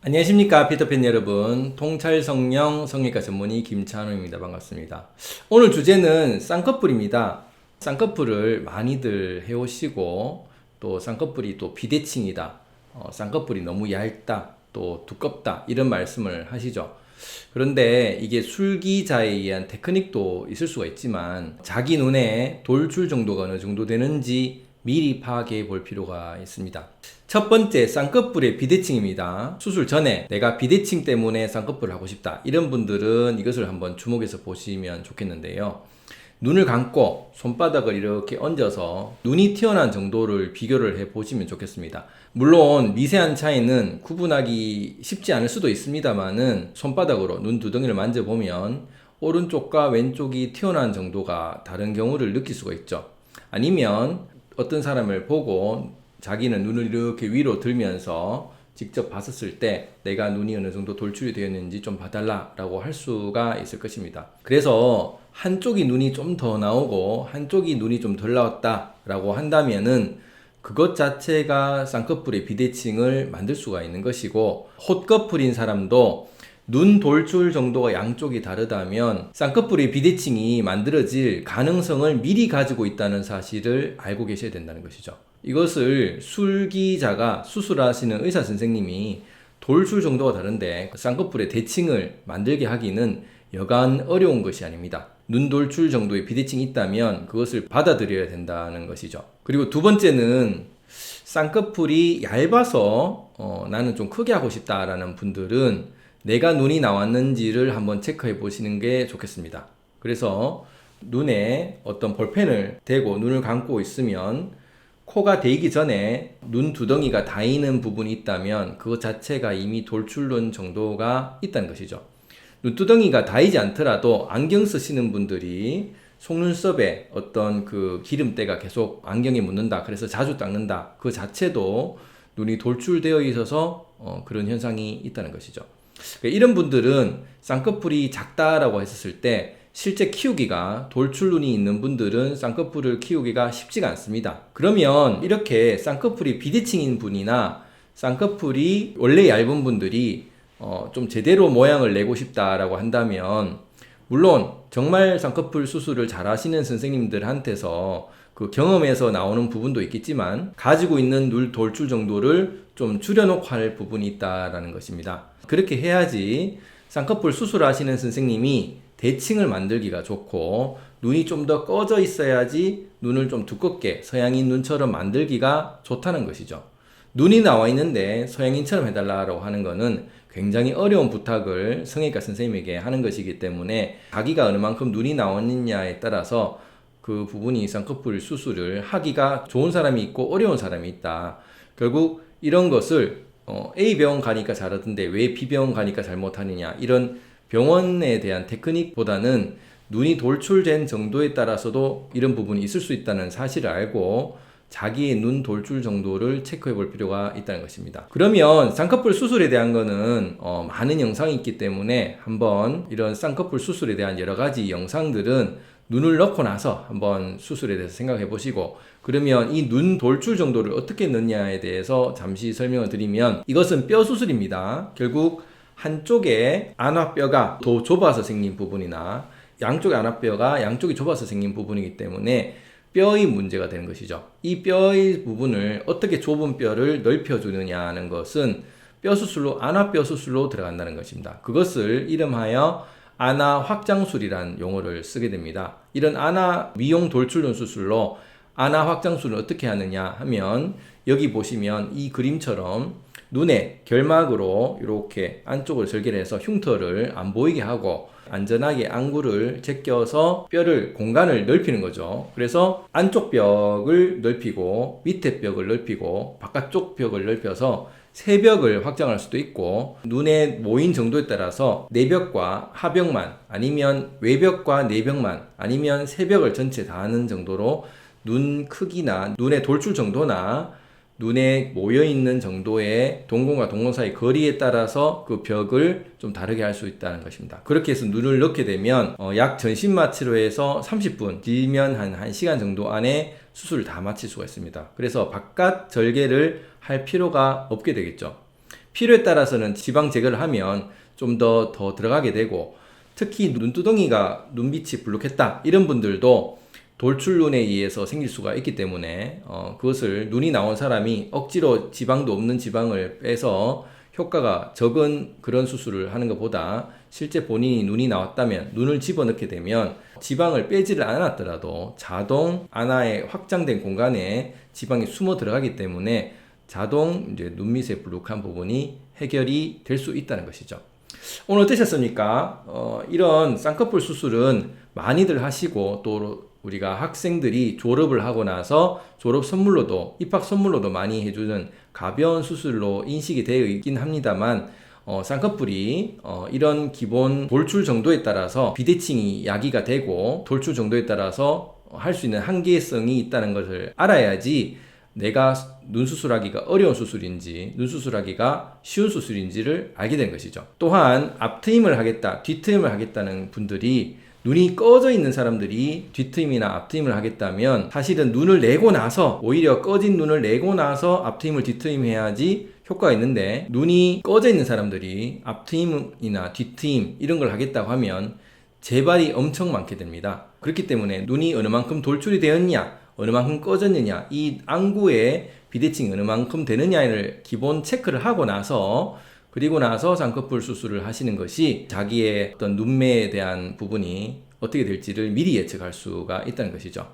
안녕하십니까 피터팬 여러분. 통찰성령 성형외과 전문의 김찬호입니다. 반갑습니다. 오늘 주제는 쌍꺼풀입니다. 쌍꺼풀을 많이들 해오시고 또 쌍꺼풀이 또 비대칭이다, 쌍꺼풀이 너무 얇다, 또 두껍다 이런 말씀을 하시죠. 그런데 이게 술기자에 의한 테크닉도 있을 수가 있지만 자기 눈에 돌출 정도가 어느 정도 되는지 미리 파악해 볼 필요가 있습니다. 첫 번째, 쌍꺼풀의 비대칭입니다. 수술 전에 내가 비대칭 때문에 쌍꺼풀을 하고 싶다, 이런 분들은 이것을 한번 주목해서 보시면 좋겠는데요. 눈을 감고 손바닥을 이렇게 얹어서 눈이 튀어나온 정도를 비교를 해 보시면 좋겠습니다. 물론 미세한 차이는 구분하기 쉽지 않을 수도 있습니다만은 손바닥으로 눈 두덩이를 만져보면 오른쪽과 왼쪽이 튀어나온 정도가 다른 경우를 느낄 수가 있죠. 아니면 어떤 사람을 보고 자기는 눈을 이렇게 위로 들면서 직접 봤었을 때 내가 눈이 어느 정도 돌출이 되었는지 좀 봐달라 라고 할 수가 있을 것입니다. 그래서 한쪽이 눈이 좀 더 나오고 한쪽이 눈이 좀 덜 나왔다 라고 한다면은 그것 자체가 쌍꺼풀의 비대칭을 만들 수가 있는 것이고, 홑꺼풀인 사람도 눈 돌출 정도가 양쪽이 다르다면 쌍꺼풀의 비대칭이 만들어질 가능성을 미리 가지고 있다는 사실을 알고 계셔야 된다는 것이죠. 이것을 술기자가 수술하시는 의사 선생님이 돌출 정도가 다른데 쌍꺼풀의 대칭을 만들게 하기는 여간 어려운 것이 아닙니다. 눈 돌출 정도의 비대칭이 있다면 그것을 받아들여야 된다는 것이죠. 그리고 두 번째는 쌍꺼풀이 얇아서 나는 좀 크게 하고 싶다라는 분들은 내가 눈이 나왔는지를 한번 체크해 보시는 게 좋겠습니다. 그래서 눈에 어떤 볼펜을 대고 눈을 감고 있으면 코가 데이기 전에 눈 두덩이가 닿이는 부분이 있다면 그것 자체가 이미 돌출된 정도가 있다는 것이죠. 눈두덩이가 닿이지 않더라도 안경 쓰시는 분들이 속눈썹에 어떤 그 기름때가 계속 안경에 묻는다, 그래서 자주 닦는다, 그 자체도 눈이 돌출되어 있어서 그런 현상이 있다는 것이죠. 그러니까 이런 분들은 쌍꺼풀이 작다라고 했었을 때 실제 키우기가, 돌출눈이 있는 분들은 쌍꺼풀을 키우기가 쉽지가 않습니다. 그러면 이렇게 쌍꺼풀이 비대칭인 분이나 쌍꺼풀이 원래 얇은 분들이 좀 제대로 모양을 내고 싶다라고 한다면, 물론 정말 쌍꺼풀 수술을 잘 하시는 선생님들한테서 그 경험에서 나오는 부분도 있겠지만 가지고 있는 눈 돌출 정도를 좀 줄여놓고 할 부분이 있다라는 것입니다. 그렇게 해야지 쌍꺼풀 수술하시는 선생님이 대칭을 만들기가 좋고, 눈이 좀 더 꺼져 있어야지 눈을 좀 두껍게 서양인 눈처럼 만들기가 좋다는 것이죠. 눈이 나와 있는데 서양인처럼 해달라고 하는 것은 굉장히 어려운 부탁을 성형외과 선생님에게 하는 것이기 때문에 자기가 어느 만큼 눈이 나왔느냐에 따라서 그 부분이 쌍꺼풀 수술을 하기가 좋은 사람이 있고 어려운 사람이 있다. 결국 이런 것을 A 병원 가니까 잘하던데 왜 B 병원 가니까 잘 못하느냐, 이런 병원에 대한 테크닉보다는 눈이 돌출된 정도에 따라서도 이런 부분이 있을 수 있다는 사실을 알고 자기의 눈 돌출 정도를 체크해 볼 필요가 있다는 것입니다. 그러면 쌍꺼풀 수술에 대한 거는 많은 영상이 있기 때문에 한번 이런 쌍꺼풀 수술에 대한 여러 가지 영상들은 눈을 넣고 나서 한번 수술에 대해서 생각해 보시고, 그러면 이 눈 돌출 정도를 어떻게 넣냐에 대해서 잠시 설명을 드리면, 이것은 뼈 수술입니다. 결국 한쪽에 안화뼈가 더 좁아서 생긴 부분이나 양쪽의 안화뼈가 양쪽이 좁아서 생긴 부분이기 때문에 뼈의 문제가 되는 것이죠. 이 뼈의 부분을 어떻게 좁은 뼈를 넓혀주느냐는 것은 뼈 수술로, 안화뼈 수술로 들어간다는 것입니다. 그것을 이름하여 안화 확장술이라는 용어를 쓰게 됩니다. 이런 안화 미용 돌출론 수술로 안화 확장술을 어떻게 하느냐 하면, 여기 보시면 이 그림처럼 눈에 결막으로 이렇게 안쪽을 절개해서 흉터를 안 보이게 하고 안전하게 안구를 제껴서 뼈를, 공간을 넓히는 거죠. 그래서 안쪽 벽을 넓히고 밑에 벽을 넓히고 바깥쪽 벽을 넓혀서 세벽을 확장할 수도 있고, 눈에 모인 정도에 따라서 내벽과 하벽만, 아니면 외벽과 내벽만, 아니면 세벽을 전체 다 하는 정도로 눈 크기나 눈의 돌출 정도나 눈에 모여있는 정도의 동공과 동공 사이 거리에 따라서 그 벽을 좀 다르게 할 수 있다는 것입니다. 그렇게 해서 눈을 넣게 되면 약 전신마취로 30분, 길면 한 1시간 정도 안에 수술을 다 마칠 수가 있습니다. 그래서 바깥 절개를 할 필요가 없게 되겠죠. 필요에 따라서는 지방 제거를 하면 좀 더 들어가게 되고, 특히 눈두덩이가 눈빛이 불룩했다 이런 분들도 돌출눈에 의해서 생길 수가 있기 때문에 그것을 눈이 나온 사람이 억지로 지방도 없는 지방을 빼서 효과가 적은 그런 수술을 하는 것보다 실제 본인이 눈이 나왔다면 눈을 집어넣게 되면 지방을 빼지를 않았더라도 자동 안아의 확장된 공간에 지방이 숨어 들어가기 때문에 자동 이제 눈밑의 불룩한 부분이 해결이 될 수 있다는 것이죠. 오늘 어떠셨습니까? 이런 쌍꺼풀 수술은 많이들 하시고 또 우리가 학생들이 졸업을 하고 나서 졸업 선물로도 입학 선물로도 많이 해주는 가벼운 수술로 인식이 되어 있긴 합니다만 쌍꺼풀이 이런 기본 돌출 정도에 따라서 비대칭이 야기가 되고 돌출 정도에 따라서 할 수 있는 한계성이 있다는 것을 알아야지 내가 눈 수술하기가 어려운 수술인지 눈 수술하기가 쉬운 수술인지를 알게 된 것이죠. 또한 앞트임을 하겠다, 뒤트임을 하겠다는 분들이 눈이 꺼져 있는 사람들이 뒤트임이나 앞트임을 하겠다면 사실은 눈을 내고 나서 오히려 꺼진 눈을 내고 나서 앞트임을 뒤트임 해야지 효과가 있는데 눈이 꺼져 있는 사람들이 앞트임이나 뒤트임 이런 걸 하겠다고 하면 재발이 엄청 많게 됩니다. 그렇기 때문에 눈이 어느 만큼 돌출이 되었냐 어느 만큼 꺼졌느냐 이 안구의 비대칭이 어느 만큼 되느냐를 기본 체크를 하고 나서 그리고 나서 쌍꺼풀 수술을 하시는 것이 자기의 어떤 눈매에 대한 부분이 어떻게 될지를 미리 예측할 수가 있다는 것이죠.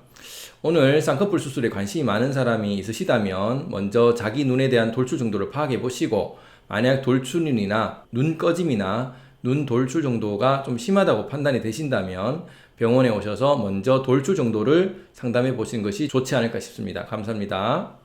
오늘 쌍꺼풀 수술에 관심이 많은 사람이 있으시다면 먼저 자기 눈에 대한 돌출 정도를 파악해 보시고 만약 돌출눈이나 눈 꺼짐이나 눈 돌출 정도가 좀 심하다고 판단이 되신다면 병원에 오셔서 먼저 돌출 정도를 상담해 보시는 것이 좋지 않을까 싶습니다. 감사합니다.